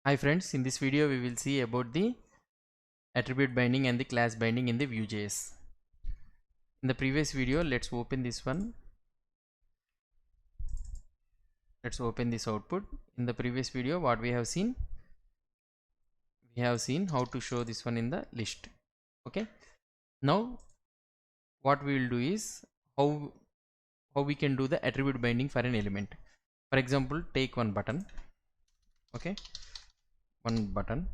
Hi friends, in this video we will see about the attribute binding and the class binding in the Vue.js. In the previous video, let's open this one. Let's open this output. In the previous video, what we have seen how to show this one in the list. Okay. Now what we will do is how we can do the attribute binding for an element. For example, take one button. Okay, one button.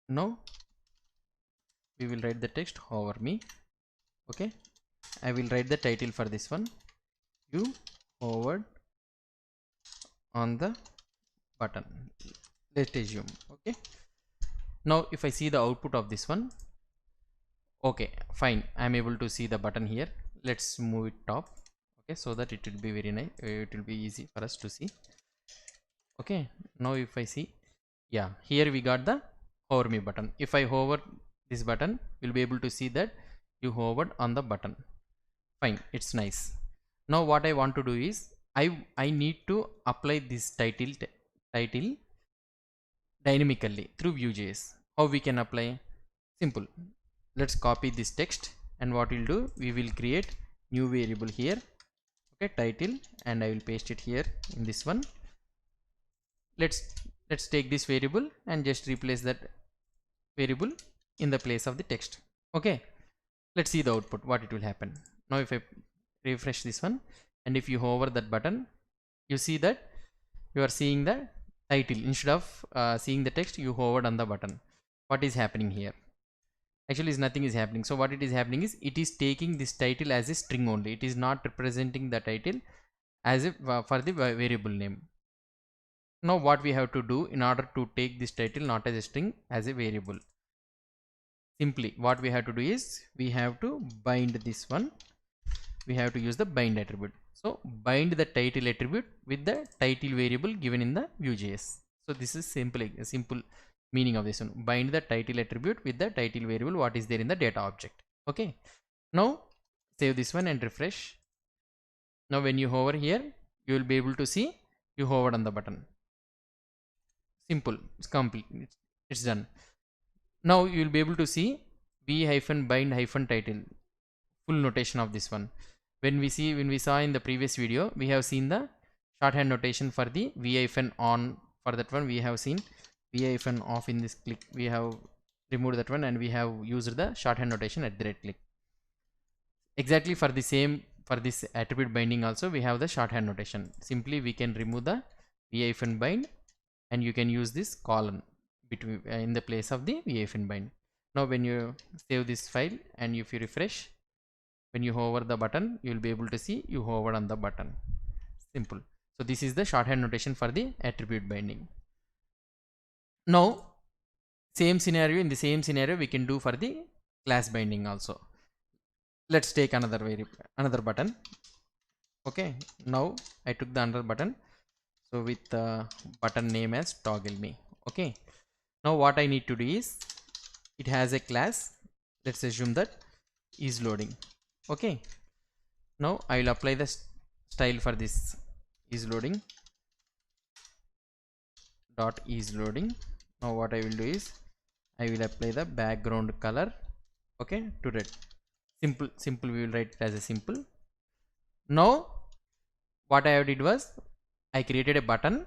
Now we will write the text hover me. Okay, I will write the title for this one. You hovered on the button, let's assume. Okay, now if I see the output of this one, okay, fine, I'm able to see the button here. Let's move it top. Okay, so that it will be very nice, it will be easy for us to see. Okay, now if I see, yeah, here we got the hover me button. If I hover this button, you'll be able to see that you hovered on the button. Fine, it's nice. Now what I want to do is I need to apply this title dynamically through Vue.js. How we can apply? Simple. Let's copy this text, and what we'll do, we will create new variable here. Okay, title, and I will paste it here in this one. Let's take this variable and just replace that variable in the place of the text. Okay, let's see the output, what it will happen. Now if I refresh this one, and if you hover that button, you see that you are seeing the title instead of seeing the text. You hovered on the button. What is happening here? Actually is nothing is happening. So what it is happening is, it is taking this title as a string only. It is not representing the title as a for the variable name. Now what we have to do in order to take this title not as a string, as a variable, simply what we have to do is we have to bind this one. We have to use the bind attribute. So bind the title attribute with the title variable given in the Vue.js. So this is a simple meaning of this one. Bind the title attribute with the title variable what is there in the data object. Okay. Now save this one and refresh. Now when you hover here, you will be able to see you hovered on the button. Simple. It's complete. It's done. Now you will be able to see v-bind-title full notation of this one. When we saw in the previous video, we have seen the shorthand notation for the v-on. For that one, we have seen v-off in this click. We have removed that one, and we have used the shorthand notation at the right click. Exactly for the same, for this attribute binding also, we have the shorthand notation. Simply we can remove the v-bind, and you can use this colon between in the place of the v-bind. Now when you save this file and if you refresh, when you hover the button, you will be able to see you hovered on the button. Simple. So this is the shorthand notation for the attribute binding. Now in the same scenario we can do for the class binding also. Let's take another button. Okay, now I took the another button, so with the button name as toggle me. Okay, now what I need to do is, it has a class. Let's assume that is loading. Okay, now I will apply the style for this is loading dot is loading. Now what I will do is, I will apply the background color, okay, to red. Simple we will write it as a simple. Now what I did was, I created a button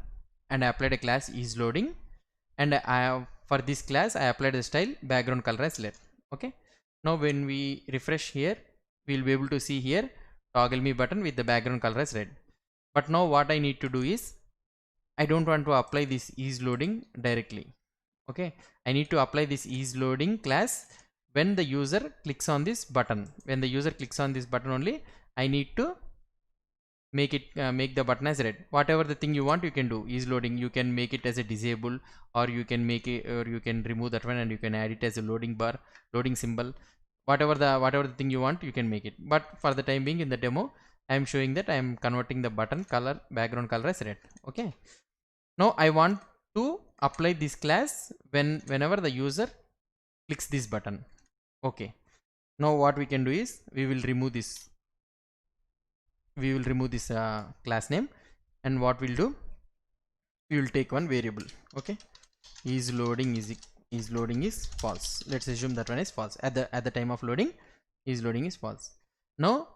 and I applied a class is loading, and for this class I applied the style background color as red. Okay, now when we refresh here, we will be able to see here toggle me button with the background color as red. But now what I need to do is, I don't want to apply this is loading directly. Okay, I need to apply this is loading class when the user clicks on this button. When the user clicks on this button only, I need to make it make the button as red. Whatever the thing you want, you can do. Is loading, you can make it as a disable, or you can make it, or you can remove that one and you can add it as a loading bar, loading symbol. Whatever the thing you want, you can make it. But for the time being, in the demo, I am showing that I am converting the button color, background color as red. Okay, now I want to apply this class whenever the user clicks this button. Okay, now what we can do is, we will remove this class name, and what we'll do, we will take one variable. Okay, is loading is false. Let's assume that one is false. At the time of loading, is loading is false. Now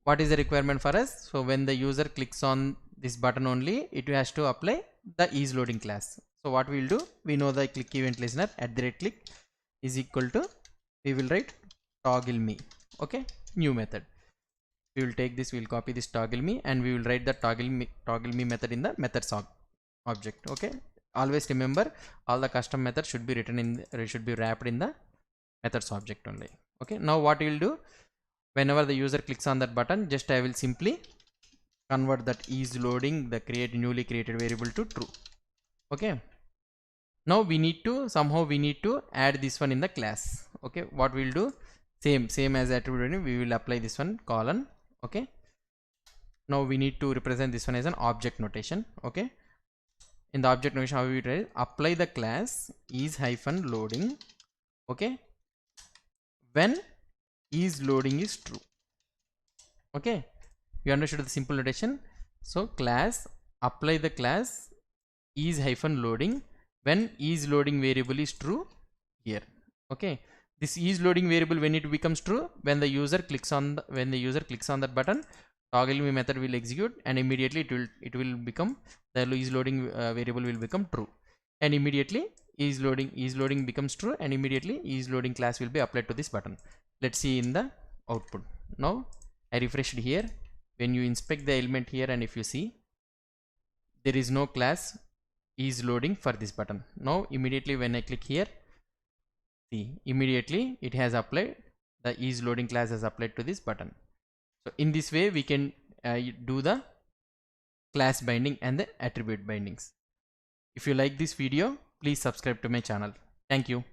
what is the requirement for us? So when the user clicks on this button only, it has to apply the is loading class. So what we will do, we know the click event listener @click is equal to, we will write toggle me. Okay, new method. We will take this, we will copy this toggle me, and we will write the toggle me method in the methods object. Okay, always remember all the custom methods should be written in, should be wrapped in the methods object only. Okay, now what we will do, whenever the user clicks on that button, just I will simply convert that is loading, the newly created variable, to true. Okay, now we need to somehow add this one in the class. Okay, what we'll do, same as attribute, we will apply this one colon. Okay, now we need to represent this one as an object notation. Okay, in the object notation, how we write, apply the class is hyphen loading. Okay, when is loading is true. Okay, you understood the simple notation. So class, apply the class is hyphen loading when is loading variable is true here. Okay, this is loading variable, when it becomes true, when the user clicks on that button, toggle me method will execute, and immediately it will become, the is loading variable will become true, and immediately is loading becomes true, and immediately is loading class will be applied to this button. Let's see in the output. Now I refreshed here. When you inspect the element here, and if you see, there is no class is loading for this button. Now immediately when I click here, see, immediately it has applied, the is loading class has applied to this button. So in this way we can do the class binding and the attribute bindings. If you like this video, please subscribe to my channel. Thank you.